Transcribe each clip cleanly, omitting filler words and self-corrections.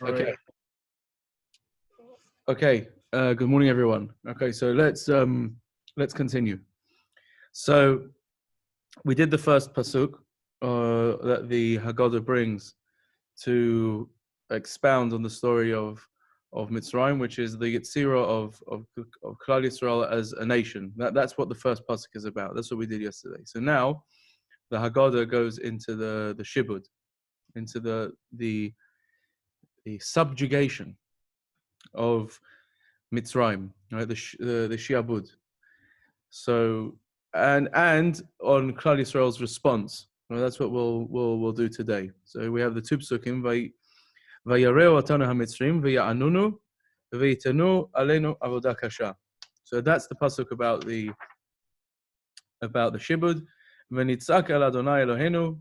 Okay. Okay. Good morning, everyone. Okay, so let's continue. So we did the first pasuk that the Haggadah brings to expound on the story of Mitzrayim, which is the Yetzirah of Klal Yisrael as a nation. That's what the first pasuk is about. That's what we did yesterday. So now the Haggadah goes into the shibud, into the subjugation of Mitzrayim, right? The shiabud. So and on Klal Yisrael's response. Well, that's what we'll do today. So we have the two psukim. Vayareu atanu hamitzrim v'ya'anunu v'yitanu aleinu avodah kasha. So that's the pasuk about the shibud. V'nitzak el Adonai Eloheinu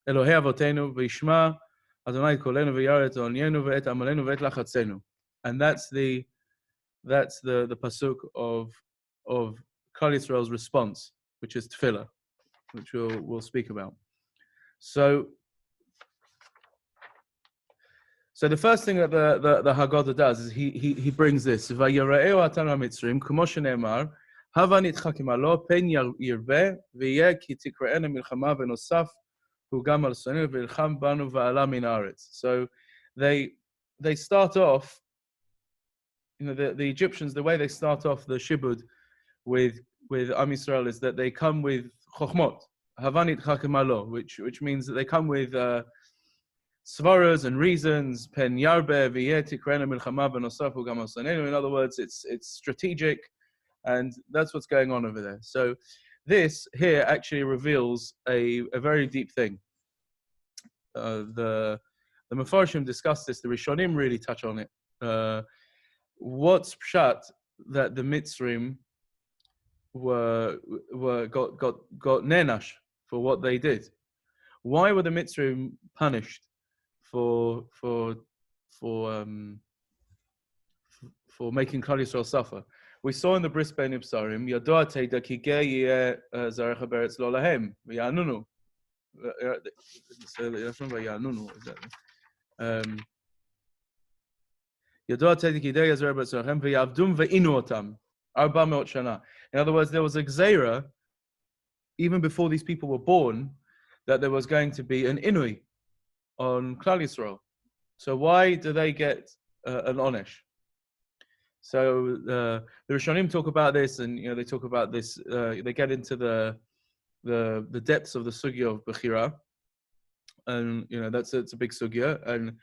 Elohei avotenu v'yishma Adonai kolenu v'yaret onyenu v'et amalenu v'et lachatzenu. And that's the pasuk of Klal Yisrael's response, which is tefillah, which we'll speak about. So the first thing that the Haggadah does is he brings this. Vayareu atanu hamitzrim k'mo shene'emar hava nitchakim alo pen yirveh v'yeh ki tikraenu milchama v'nosaf hu gam al sonenu v'ilcham banu v'ala min haaretz. So they start off. The Egyptians, the way they start off the shibud with Am Yisrael is that they come with chokhmot, havanit chakimalo, which means that they come with svaras and reasons. Pen yarbe v'yeh tikrena milchama v'nosafu gam hasanenu. In other words, it's strategic, and that's what's going on over there. So this here actually reveals a very deep thing. The Mefarshim discuss this. The Rishonim really touch on it. What's pshat that the Mitzrim got nenash for what they did? Why were the Mitzrim punished for making Klal Yisrael suffer? We saw in the Bris Ben Ibsarim, Yadoa Teida ki ge yeh zarecha beretz lo lahem v'yanunu. That's not v'yanunu, exactly. In other words, there was a gzeira, even before these people were born, that there was going to be an inui on Klal Yisrael. So why do they get an onesh? So the Rishonim talk about this, and they talk about this. They get into the depths of the sugya of Bechira, and it's a big sugya, and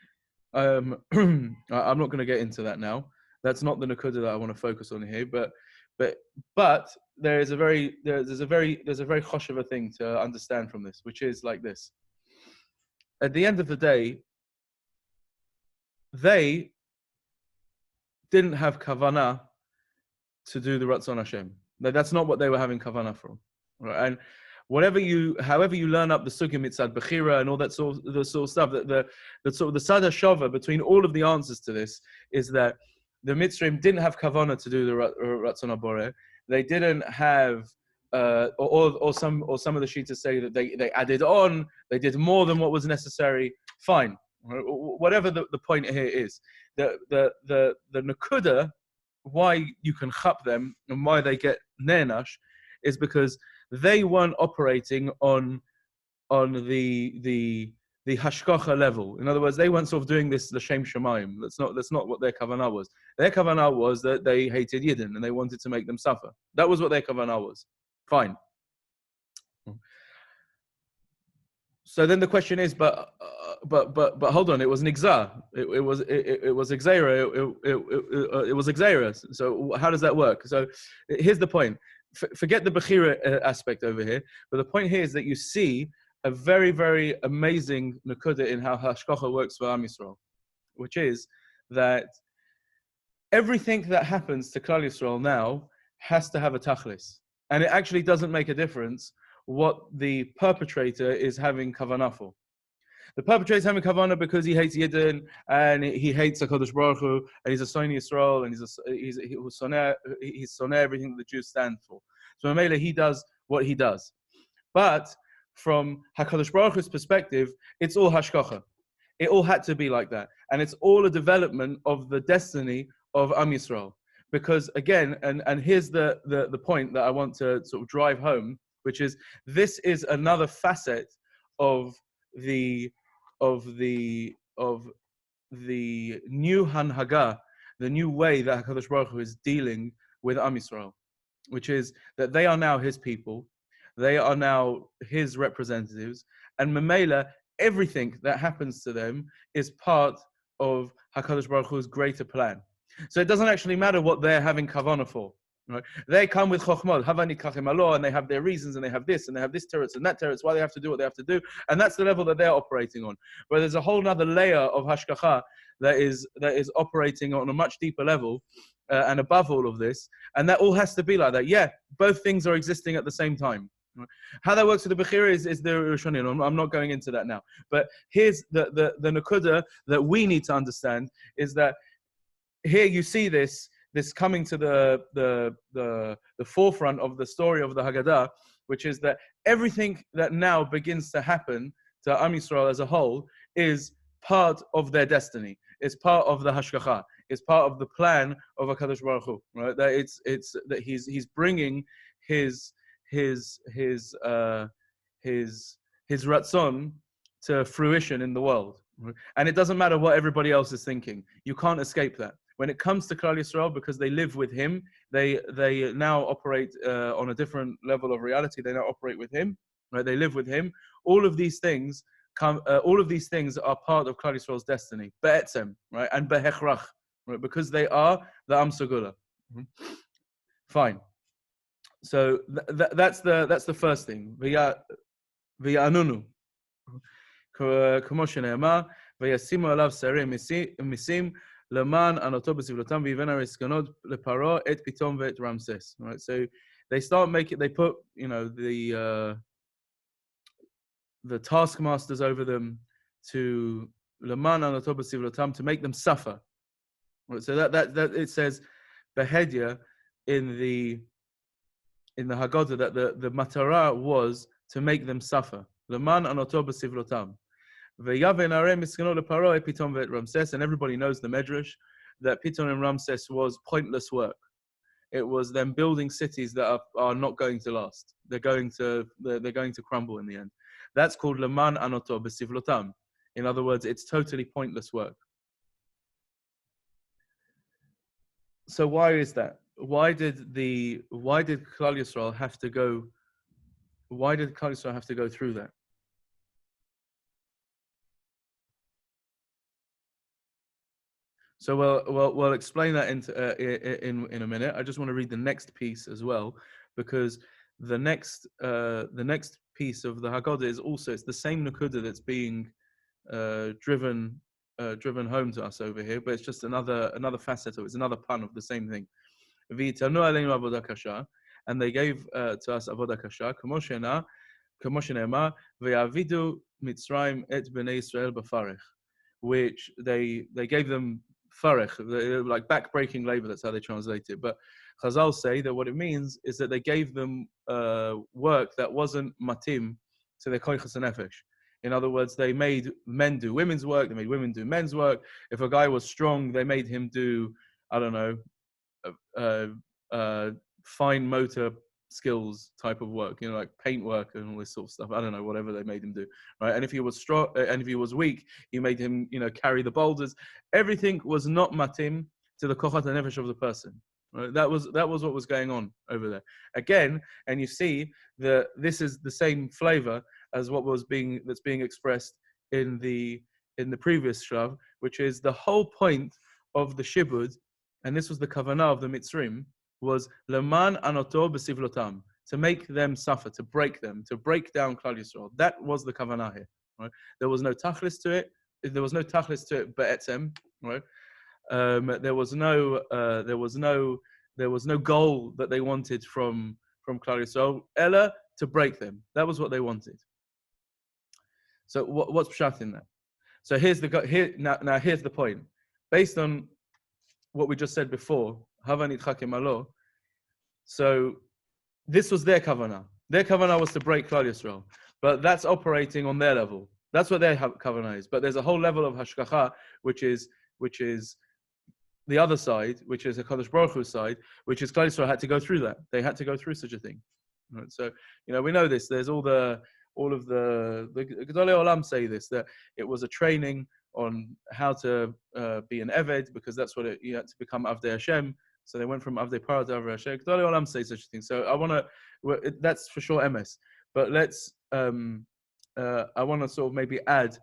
I'm not going to get into that now. That's not the nakuda that I want to focus on here. But there's a very choshev thing to understand from this, which is like this. At the end of the day, they didn't have kavanah to do the Ratzon Hashem. That's not what they were having kavanah from. Right? And however you learn up the sugya mitzad bechira and all that sort of stuff, the sada shava between all of the answers to this is that the Mitzrim didn't have kavanah to do the Ratzon HaBoreh. They didn't have, or some of the shitas say that they added on. They did more than what was necessary. Fine, whatever the point here is, the nakuda, why you can chap them and why they get nenash, is because they weren't operating on the hashkacha level. In other words, they weren't sort of doing this l'shem shamayim. That's not what their kavanah was. Their kavanah was that they hated Yidden and they wanted to make them suffer. That was what their kavanah was. Fine. So then the question is, but hold on, it was an exar. It was exera. It was exera. So how does that work? So here's the point. Forget the Bechira aspect over here, but the point here is that you see a very, very amazing nakuda in how hashkacha works for Am Yisrael, which is that everything that happens to Klal Yisrael now has to have a tachlis, and it actually doesn't make a difference what the perpetrator is having kavanah for. The perpetrator is having kavanah because he hates Yidden and he hates HaKadosh Baruch Hu, and he's a Sonei Yisrael, and he's soneh everything that the Jews stand for. So Mamela, he does what he does. But from HaKadosh Baruch Hu's perspective, it's all hashkacha. It all had to be like that. And it's all a development of the destiny of Am Yisrael. Because again, and here's the point that I want to sort of drive home, which is this is another facet of the of the of the new Hanhaga, the new way that HaKadosh Baruch Hu is dealing with Am Yisrael, which is that they are now his people, they are now his representatives, and Mamela, everything that happens to them is part of HaKadosh Baruch Hu's greater plan. So it doesn't actually matter what they're having kavanah for. Right? They come with chokhmah, havani kachim alo, and they have their reasons, and they have this, and they have this teretz and that teretz, why they have to do what they have to do, and that's the level that they're operating on. But there's a whole other layer of hashgacha that is operating on a much deeper level, and above all of this, and that all has to be like that. Yeah, both things are existing at the same time. Right? How that works with the Bechira is the Rishonim. I'm not going into that now. But here's the Nakuda that we need to understand is that here you see this coming to the forefront of the story of the Haggadah, which is that everything that now begins to happen to Am Yisrael as a whole is part of their destiny. It's part of the Hashgacha. It's part of the plan of HaKadosh Baruch Hu. Right? That it's that he's bringing his ratzon to fruition in the world. Right? And it doesn't matter what everybody else is thinking. You can't escape that. When it comes to Klal Yisrael, because they live with him, they now operate on a different level of reality. They now operate with him, right? They live with him. All of these things all of these things are part of Klal Yisrael's destiny, be'etzem, right? And behechrach, right? Because they are the Am Segula. Mm-hmm. Fine. So that's the first thing. V'yanunu. כמו שנאמר, וישימו עליו שרי מיסים, למען ענותו בסבלותם, ויבן הרסקנות לפרעה את פיתום ואת רמסס. Right? So they put, the taskmasters over them to למען ענותו בסבלותם, to make them suffer. Right? So that it says behedya in the Haggadah that the matara was to make them suffer. למען ענותו בסבלותם. And everybody knows the Medrash that Piton and Ramses was pointless work. It was them building cities that are not going to last. They're going to crumble in the end. That's called Leman Anoto Besivlotam. In other words, it's totally pointless work. So why is that? Why did Klal Yisrael have to go? Why did Klal Yisrael have to go through that? So we'll explain that in a minute. I just want to read the next piece as well, because the next piece of the Haggadah is also, it's the same Nakuda that's being driven home to us over here, but it's just another facet of it. It's another pun of the same thing. V'yitanu aleinu avodah kasha, and they gave to us avodah kasha, kamo shene'emar, v'yavidu Mitzrayim et bnei Yisrael b'farech, which they gave them farech, like back-breaking labor. That's how they translate it. But Chazal say that what it means is that they gave them work that wasn't matim to their koichas nefesh. In other words, they made men do women's work. They made women do men's work. If a guy was strong, they made him do, I don't know, fine motor skills type of work, like paint work and all this sort of stuff. I don't know, whatever they made him do, right? And if he was strong, and if he was weak, he made him, carry the boulders. Everything was not matim to the kochat nefesh of the person. Right? That was what was going on over there. Again, and you see that this is the same flavor as that's being expressed in the previous shlav, which is the whole point of the shibud, and this was the kavanah of the Mitzrim, was leman anoto besivlotam, to make them suffer, to break down Klal Yisrael. That was the kavanah here. Right? There was no tachlis to it. There was no tachlis to it be'etzem. Right? There was no goal that they wanted from Klal Yisrael. Ella, to break them. That was what they wanted. So what's pshat in that? So here's the point. Based on what we just said before, Havanit Chakim Alo. So this was their kavanah. Their kavanah was to break Klal Yisrael, but that's operating on their level. That's what their kavanah is. But there's a whole level of hashgacha, which is the other side, which is HaKadosh Baruch Hu's side, which is Klal Yisrael had to go through that. They had to go through such a thing. Right? So, we know this. There's all of the Gedolei Olam say this, that it was a training on how to be an Eved, because that's what you had to become Avdei Hashem. So they went from Avdei Parah to Avdei Hashem. Gedolei Olam say such a thing. So I want to, that's for sure MS. But let's, I want to sort of maybe add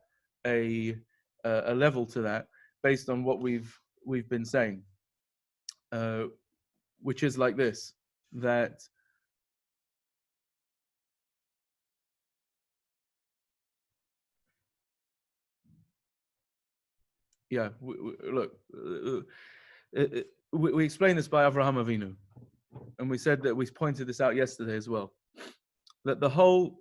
a level to that based on what we've been saying, which is like this, that look, we explained this by Avraham Avinu, and we said that we pointed this out yesterday as well, that the whole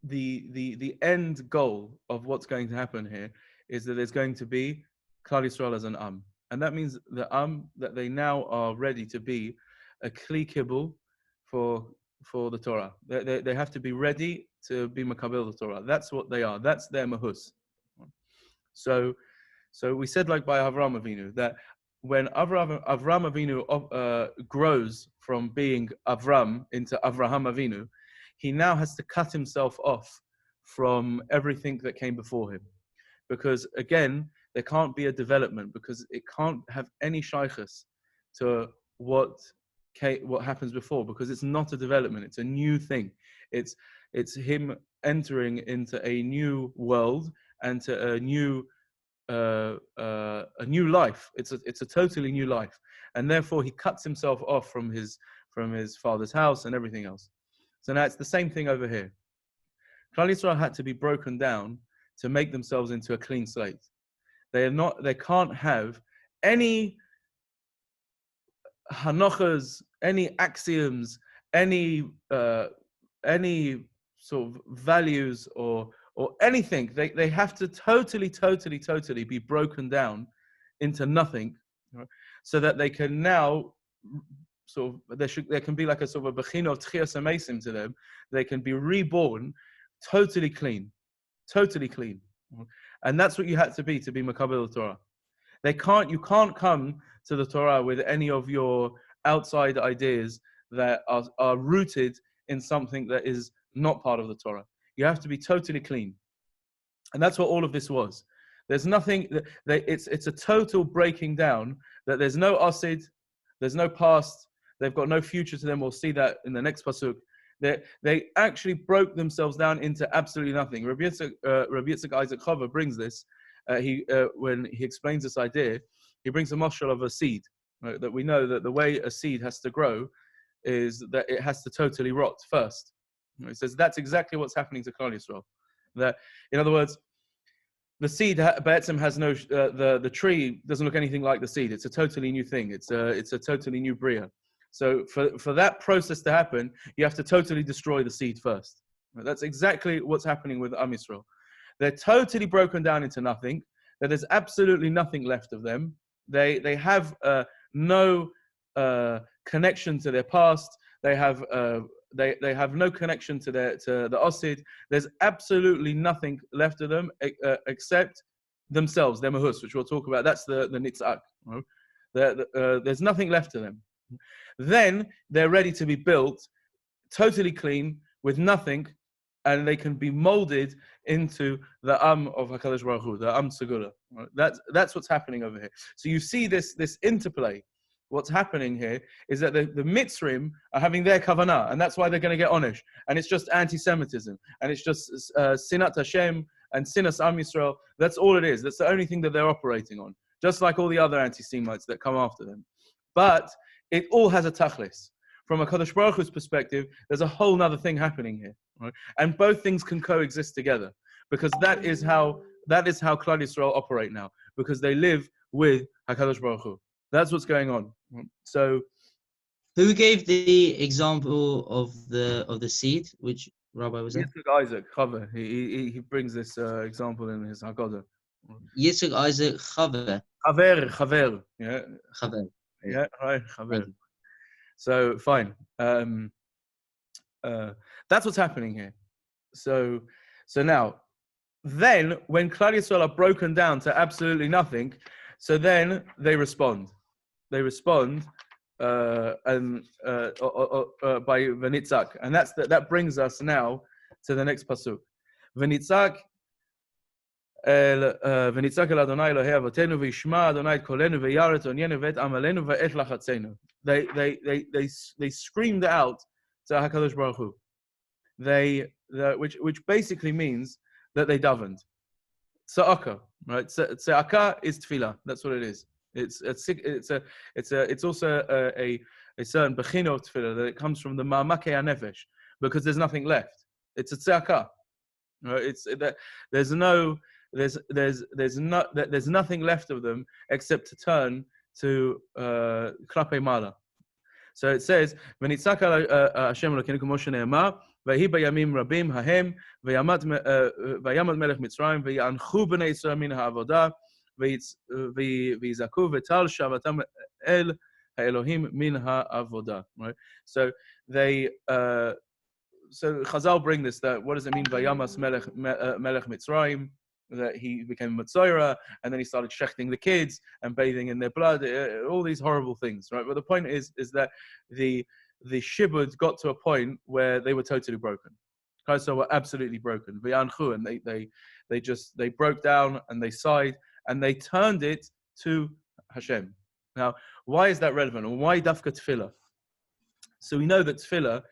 the end goal of what's going to happen here is that there's going to be Klal Yisrael as an and that means the that they now are ready to be a kli kibul for the Torah. They have to be ready to be makabel the Torah. That's what they are. That's their mahus. So we said, like by Avraham Avinu, that when Avraham Avinu grows from being Avram into Avraham Avinu, he now has to cut himself off from everything that came before him. Because again, there can't be a development, because it can't have any shaykhus to what happens before, because it's not a development, it's a new thing. It's him entering into a new world and to a new life. It's a totally new life, and therefore he cuts himself off from his father's house and everything else. So now it's the same thing over here. Klal Yisrael had to be broken down to make themselves into a clean slate. They can't have any hanochas, any axioms, any sort of values or anything. They have to totally be broken down into nothing, right? So that they can now sort of, there can be like a sort of a bechina of tchias amesim to them. They can be reborn totally clean. And that's what you had to be makabel the Torah. You can't come to the Torah with any of your outside ideas that are rooted in something that is not part of the Torah. You have to be totally clean. And that's what all of this was. There's nothing, it's a total breaking down, that there's no asid, there's no past, they've got no future to them. We'll see that in the next pasuk. They actually broke themselves down into absolutely nothing. Rabbi Yitzchak Isaac Chava brings this, when he explains this idea, he brings a mashal of a seed, right? That we know that the way a seed has to grow is that it has to totally rot first. He says that's exactly what's happening to Klal Yisrael. That, in other words, the seed Ba'etzim has no, the tree doesn't look anything like the seed. It's a totally new thing. It's a totally new bria. So for that process to happen, you have to totally destroy the seed first. Right? That's exactly what's happening with Am Yisrael. They're totally broken down into nothing. That there's absolutely nothing left of them. They have no connection to their past. They have no connection to the Osid. There's absolutely nothing left of them except themselves, their mahus, which we'll talk about. That's the nitzak. Right? There's nothing left of them. Then they're ready to be built, totally clean, with nothing, and they can be molded into the Am of HaKadosh Baruch Hu, the Am Segula. Right? That's what's happening over here. So you see this interplay. What's happening here is that the Mitzrim are having their kavanah, and that's why they're going to get onish. And it's just anti-Semitism, and it's just sinat Hashem and sinas Am Yisrael. That's all it is. That's the only thing that they're operating on, just like all the other anti-Semites that come after them. But it all has a tachlis. From a Kadosh Baruch Hu's perspective, there's a whole other thing happening here, right? And both things can coexist together, because that is how Klal Yisrael operate now, because they live with HaKadosh Baruch Hu. That's what's going on. So, who gave the example of the seed? Which rabbi was it? Yitzchak Isaac Chava. He brings this example in his Haggadah. Yitzchak Isaac Chava. Chaver. Yeah. Chaver. Yeah. Right. Chaver. So fine. That's what's happening here. So now then when Klal Yisrael are broken down to absolutely nothing, so then they respond. They respond by v'nitzak, and that brings us now to the next pasuk. V'nitzak v'nitzak el Adonai Elohei Avotenu v'yishma Adonai et kolenu v'yar et onyenu v'et amalenu v'et lachatzenu. They screamed out to Hakadosh Baruch Hu. Which basically means that they davened. Tza'aka, right? Tza'aka is tefillah. That's what it is. It's also a certain bechina of tefillah that it comes from the ma'amakei hanefesh, because there's nothing left. It's a tza'aka, right? It's that there's nothing left of them except to turn to klapei mala. So it says, "V'nitzak Hashem Elokeinu k'mo shene'emar, v'hi bayamim rabim hahem, v'yamad melech Mitzrayim, v'yanchu b'nei Yisrael min ha'avodah, v'yizaku v'tal shavatam el ha'elohim min ha'avodah." Right. So they, so Chazal bring this. That what does it mean? V'yamas melech Mitzrayim. That he became Matzorah, and then he started shechting the kids and bathing in their blood, all these horrible things, right? But the point is that the shibud got to a point where they were totally broken. So were absolutely broken. V'yanchu, and they broke down and they sighed and they turned it to Hashem. Now, why is that relevant? And why dafka tefillah? So we know that tefillah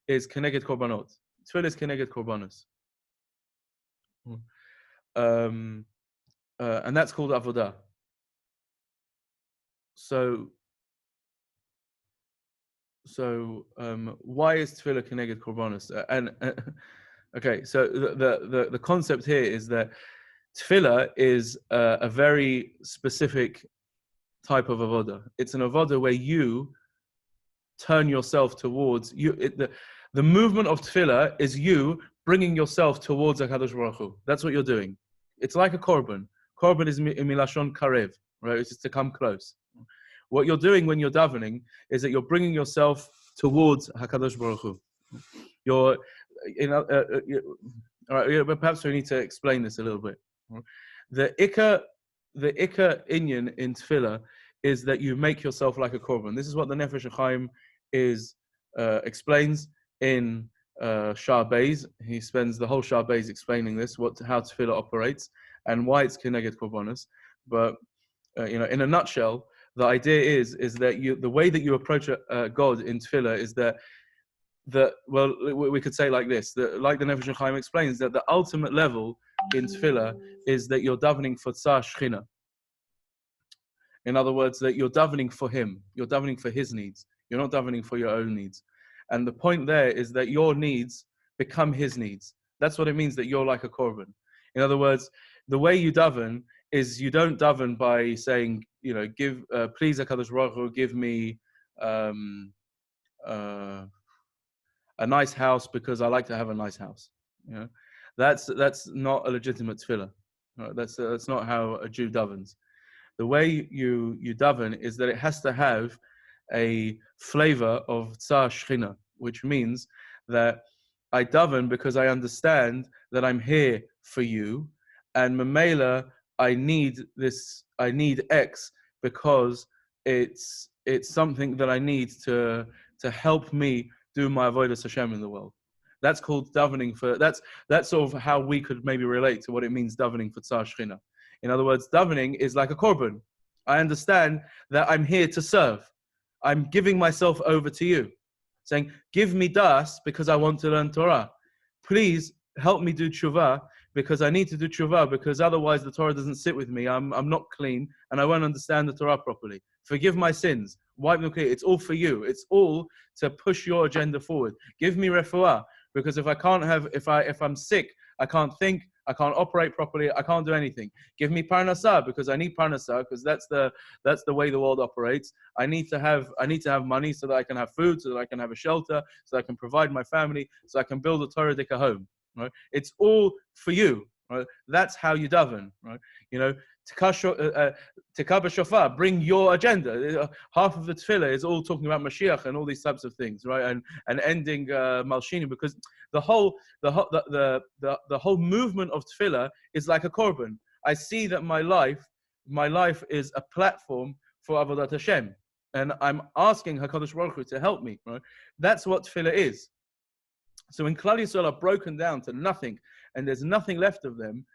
is keneged korbanot. Tefillah is keneged korbanos. And that's called avodah. So why is tefillah keneged korbanos? Okay, so the concept here is that tefillah is a very specific type of avodah. It's an avodah where you turn yourself towards you. The movement of tefillah is you bringing yourself towards HaKadosh Baruch Hu. That's what you're doing. It's like a korban. Korban is milashon karev, right? It's just to come close. What you're doing when you're davening is that you're bringing yourself towards Hakadosh Baruch Hu. You're, all right. Perhaps we need to explain this a little bit. The ikka inyan in tefillah is that you make yourself like a korban. This is what the Nefesh HaChaim explains in Shah Beis. He spends the whole Shah Beis explaining this, how tefillah operates and why it's keneged korbanos. But in a nutshell, the idea is that the way that you approach God in tefillah is that we could say like this, that, like the Nefesh HaChaim explains, that the ultimate level in tefillah is that you're davening for tzar shechina. In other words, that you're davening for Him. You're davening for His needs. You're not davening for your own needs. And the point there is that your needs become His needs. That's what it means that you're like a korban. In other words, the way you daven is you don't daven by saying, give, please HaKadosh Baruch Hu, give me a nice house because I like to have a nice house. That's not a legitimate tefillah. That's not how a Jew davens. The way you daven is that it has to have a flavor of tzar shechina, which means that I daven because I understand that I'm here for you, and memela I need X because it's something that I need to help me do my avodas Hashem in the world. That's called davening for. That's sort of how we could maybe relate to what it means davening for tzar shechina. In other words, davening is like a korban. I understand that I'm here to serve. I'm giving myself over to you, saying, give me das because I want to learn Torah. Please help me do tshuva because I need to do tshuva because otherwise the Torah doesn't sit with me. I'm not clean and I won't understand the Torah properly. Forgive my sins. Wipe them clean. It's all for you. It's all to push your agenda forward. Give me refuah because if I'm sick, I can't think, I can't operate properly, I can't do anything. Give me parnasah because I need parnasah because that's the way the world operates. I need to have money so that I can have food, so that I can have a shelter, so that I can provide my family, so I can build a Torah Dika home. Right? It's all for you. right? That's how you daven, right? You know, Tekabah shofar, bring your agenda. Half of the tefillah is all talking about Mashiach and all these types of things, right? And ending Malshini, because the whole movement of tefillah is like a korban. I see that my life is a platform for Avodat Hashem, and I'm asking Hakadosh Baruch Hu to help me. Right? That's what tefillah is. So when Klal Yisrael are broken down to nothing, and there's nothing left of them,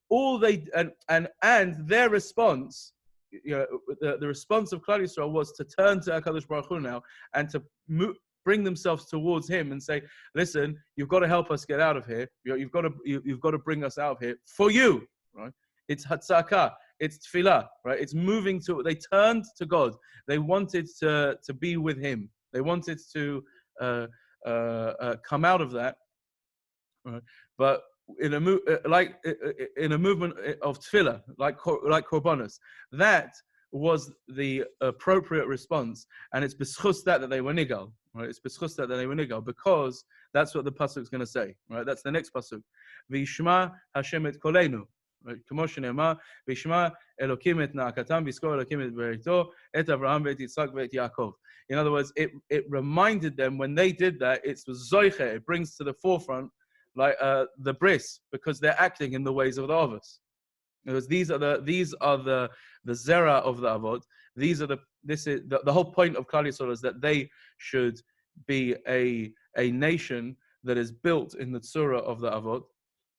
all they and their response, you know, the response of Klal Yisrael was to turn to Hakadosh Baruch Hu now and to bring themselves towards Him and say, "Listen, you've got to help us get out of here. You've got to bring us out of here for you." Right? It's hatzaka, it's tefillah, right? It's moving to. They turned to God. They wanted to be with Him. They wanted to come out of that, right? But in a movement of tefillah, like korbanos, that was the appropriate response, and it's b'schus that they were nigal, right? It's b'schus that they were nigal, because that's what the pasuk is going to say, right? That's the next pasuk. V'yishma Hashem et kolenu. Right? K'mo shene'emar, v'yishma Elokim et na'akatam, v'yizkor Elokim et berito, et Avraham ve'et Yitzchak ve'et Yaakov. In other words, it reminded them when they did that, it was zoiche, it brings to the forefront like the bris, because they're acting in the ways of the Avos. Because these are the zera of the Avot. This is the whole point of Klal Yisrael, is that they should be a nation that is built in the tzura of the Avot.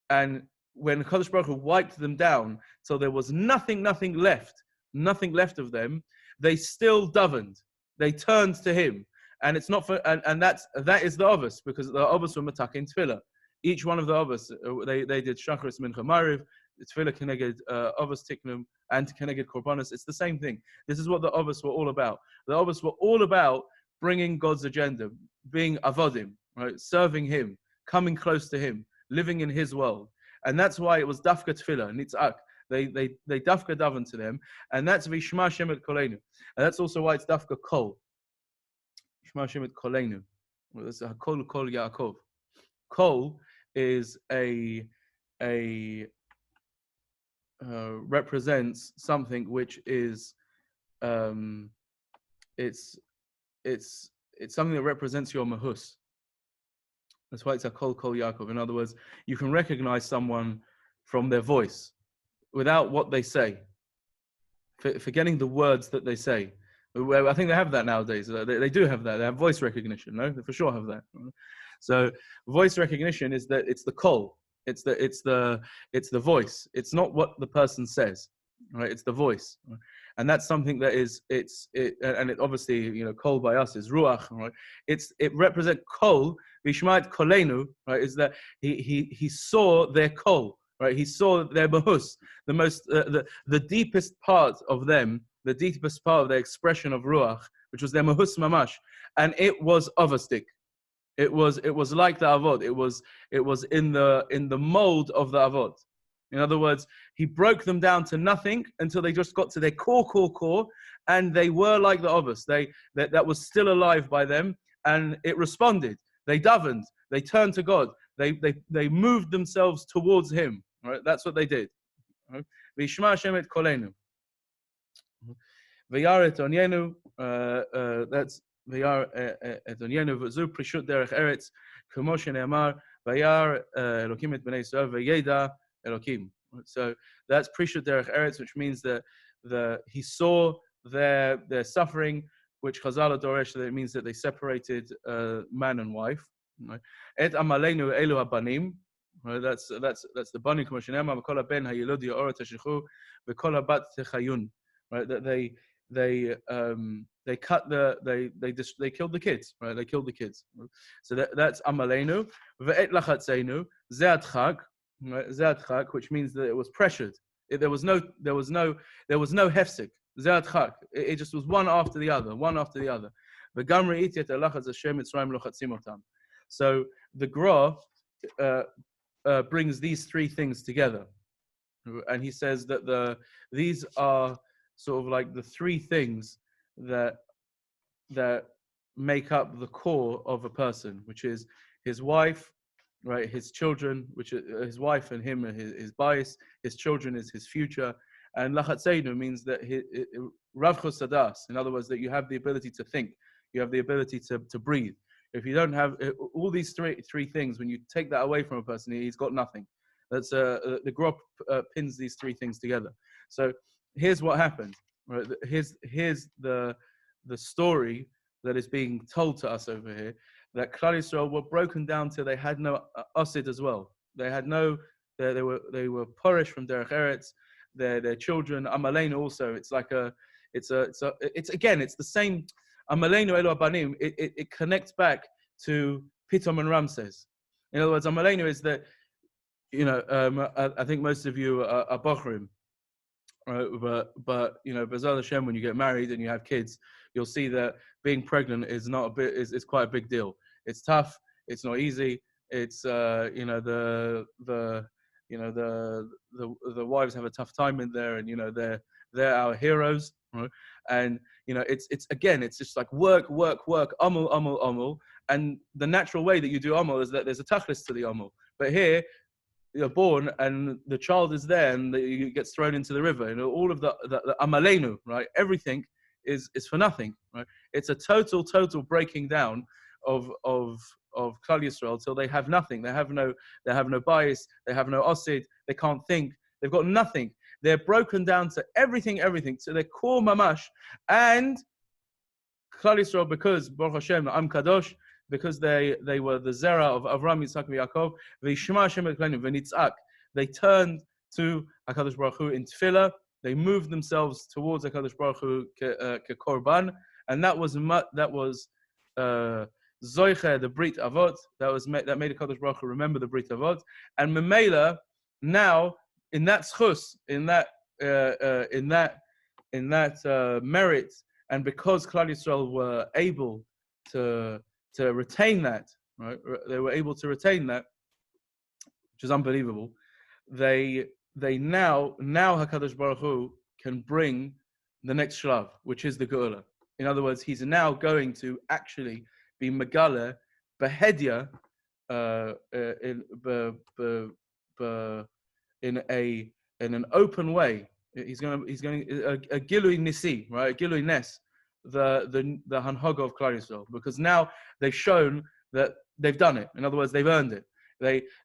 And when Kadosh Baruch Hu wiped them down till there was nothing left of them, they still davened. They turned to Him, and it's not for and that is the Avos, because the Avos were matakin tefillah. Each one of the Avos, they did Shachris Mincha Mariv, Tefillah Keneged Avos Tiknum, and Keneged Korbanos. It's the same thing. This is what the Avos were all about. The Avos were all about bringing God's agenda, being Avodim, right? Serving Him, coming close to Him, living in His world. And that's why it was Dafka Tefillah, Nitzak. They Dafka daven to them, and that's Vishma Shemet Kolenu. And that's also why it's Dafka Kol. Shma Shemet Kolenu. That's a Kol Yaakov. Kol is represents something which is it's something that represents your mahus. That's why it's a kol Yaakov. In other words, you can recognize someone from their voice without what they say, forgetting the words that they say. I think they have that nowadays. They do have that. They have voice recognition. No, they for sure have that. So voice recognition is that it's the kol. It's the voice. It's not what the person says, right? It's the voice, and that's something that is and it obviously, you know, kol by us is ruach, right? It represents kol. Vishmat kolenu, right? Is that he saw their kol, right? He saw their mahus, the most the deepest part of them, the deepest part of their expression of ruach, which was their mahus mamash, and it was avostik. It was like the avod. It was in the mold of the avod. In other words, He broke them down to nothing until they just got to their core, and they were like the avos. That was still alive by them, and it responded. They davened. They turned to God. They moved themselves towards Him. Right? That's what they did. V'yishma Hashem et kolenu. V'yaret onyenu. That's V'yar et onyenu v'zu prishut derech eretz k'mo shene'amar v'yar Elokim et bnei Yisrael v'yeda Elokim. So that's prishut derech eretz, which means that He saw their suffering, which Chazal Doresh, that it means that they separated man and wife. Et amalenu elu habanim. That's the banim k'mo shene'amar v'kol haben hayilud ya'or tashichu v'kol habat techayun. Right, that they killed the kids, right? They killed the kids. So that's amalenu. Ve'et lachatzenu ze'adchak, ze'adchak, which means that it was pressured. There was no hefsek. Ze'adchak. It just was one after the other. V'gam re'it et alachatz Hashem Mitzrayim lochatzim otam. So the Gra brings these three things together, and he says that these are sort of like the three things that make up the core of a person, which is his wife, right? His children, which are his wife and him, and his bias, his children is his future. And lachatzeinu means that ravchus sadas, in other words, that you have the ability to think, you have the ability to breathe. If you don't have all these three things, when you take that away from a person, he's got nothing. That's the Grop pins these three things together. So here's what happened. Right? Here's the story that is being told to us over here. That Klal Yisrael were broken down till they had no asid as well. They had no. They were porish from derech eretz. Their children Amalenu also. It's like it's the same. Amalenu elu abanim. It connects back to Pitom and Ramses. In other words, Amalenu is that, I think most of you are Bochrim, right? But B'ezras Hashem, when you get married and you have kids, you'll see that being pregnant is not a bit is quite a big deal. It's tough. It's not easy. It's the wives have a tough time in there, and they're our heroes, right? And it's just like work, amul, and the natural way that you do amul is that there's a tachlis to the amul. But here, you're born and the child is there and it gets thrown into the river. All of the amalenu, right? Everything is for nothing, right? It's a total breaking down of Klal Yisrael till they have nothing. They have no bias. They have no osid. They can't think. They've got nothing. They're broken down to everything, to their core mamash. And Klal Yisrael, because Baruch Hashem, Am Kadosh, because they were the zera of Avram, Yitzchak, and Yaakov, V'yishma Hashem Elokeinu v'nitzak. They turned to HaKadosh Baruch Hu in tefillah. They moved themselves towards HaKadosh Baruch Hu korban, and that was Zoiche, the Brit Avot, that made HaKadosh Baruch Hu remember the Brit Avot, and Memela, now in that schus, in that merit, and because Klal Yisrael were able to retain that, right? They were able to retain that, which is unbelievable. They now HaKadosh Baruch Hu can bring the next shlav, which is the Geula. In other words, he's now going to actually be Megala Behedya in an open way. He's going a Gilui Nisi, right? A Gilui Nes, the Hanhaga of Klal Yisrael, because now they've shown that they've done it. In other words, they've earned it.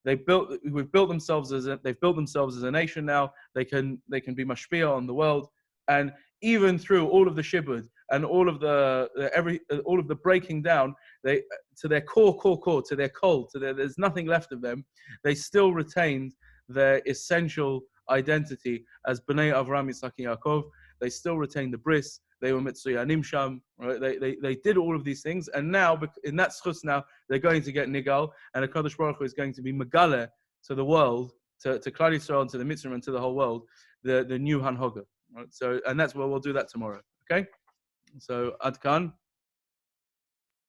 They've built themselves as a nation now. They can be mashpia on the world, and even through all of the shibud and all of the breaking down, to their core, to their kol, there's nothing left of them. They still retained their essential identity as Bnei Avram, Yitzchak, and Yaakov. They still retained the bris. They were mitzuyanim sham. Right? They did all of these things, and now in that schus now they're going to get nigal, and HaKadosh Baruch Hu is going to be megale to the world, to Klal Yisrael, and to the Mitzrayim, and to the whole world, the new Hanhaga. Right? So, and that's what we'll do that tomorrow. Okay. So Ad Kan.